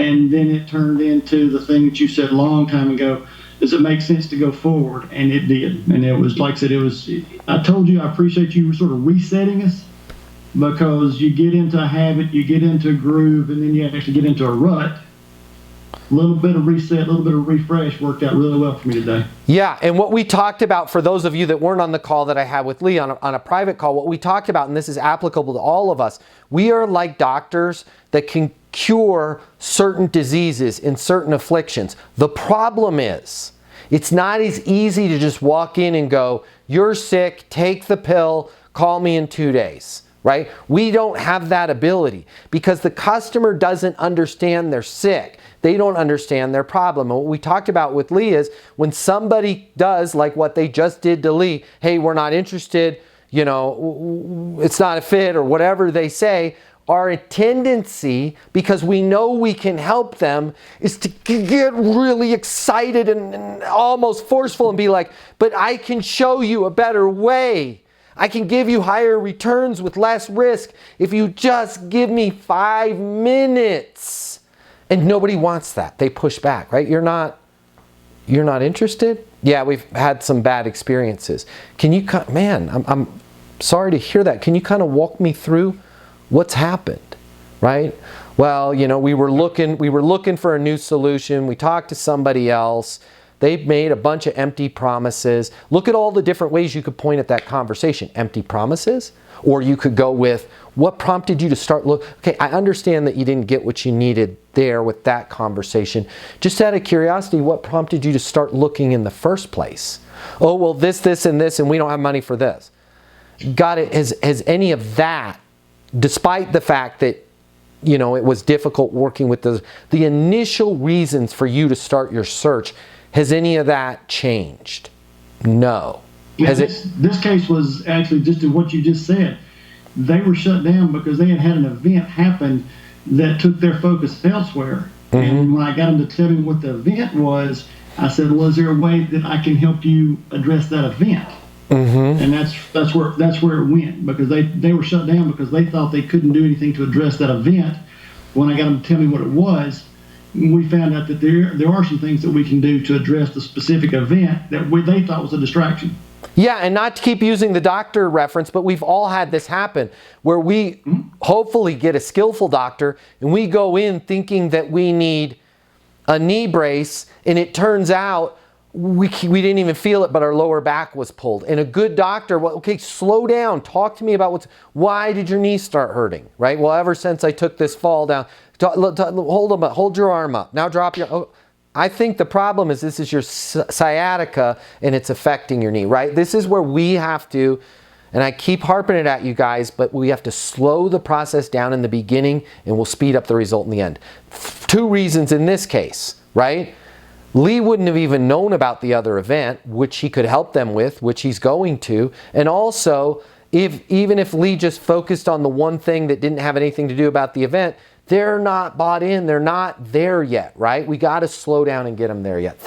and then it turned into the thing that you said a long time ago. Does it make sense to go forward? And it did. And it was, like I said, I told you, I appreciate you sort of resetting us, because you get into a habit, you get into a groove, and then you actually get into a rut. A little bit of reset, a little bit of refresh worked out really well for me today. Yeah, and what we talked about, for those of you that weren't on the call that I had with Lee on a private call, what we talked about, and this is applicable to all of us, we are like doctors that can cure certain diseases and certain afflictions. The problem is, it's not as easy to just walk in and go, you're sick, take the pill, call me in 2 days, right? We don't have that ability because the customer doesn't understand they're sick. They don't understand their problem. And what we talked about with Lee is when somebody does like what they just did to Lee, hey, we're not interested, you know, it's not a fit or whatever they say, our tendency, because we know we can help them, is to get really excited and almost forceful and be like, but I can show you a better way. I can give you higher returns with less risk if you just give me 5 minutes. And nobody wants that. They push back, right? You're not interested? Yeah, we've had some bad experiences. Can you, man, I'm sorry to hear that. Can you kind of walk me through what's happened, right? Well, you know, we were looking for a new solution. We talked to somebody else. They've made a bunch of empty promises. Look at all the different ways you could point at that conversation. Empty promises, or you could go with, what prompted you to start look? Okay, I understand that you didn't get what you needed there with that conversation. Just out of curiosity, what prompted you to start looking in the first place? Oh, well, this, and this, and we don't have money for this. Got it? Has any of that, despite the fact that, you know, it was difficult working with the initial reasons for you to start your search, has any of that changed? No. Yeah, this case was actually just what you just said. They were shut down because they had an event happen that took their focus elsewhere. Mm-hmm. And when I got them to tell me what the event was, I said, well, is there a way that I can help you address that event? Mm-hmm. And that's where it went, because they were shut down because they thought they couldn't do anything to address that event. When I got them to tell me what it was, we found out that there are some things that we can do to address the specific event that they thought was a distraction. Yeah, and not to keep using the doctor reference, but we've all had this happen where we hopefully get a skillful doctor and we go in thinking that we need a knee brace, and it turns out we didn't even feel it, but our lower back was pulled. And a good doctor, well, okay, slow down, talk to me about why did your knee start hurting, right? Well, ever since I took this fall down, hold your arm up, now drop your, I think the problem is this is your sciatica and it's affecting your knee, right? This is where we have to, and I keep harping it at you guys, but we have to slow the process down in the beginning and we'll speed up the result in the end. 2 reasons in this case, right? Lee wouldn't have even known about the other event, which he could help them with, which he's going to. And also, even if Lee just focused on the one thing that didn't have anything to do about the event, they're not bought in, they're not there yet, right? We got to slow down and get them there yet.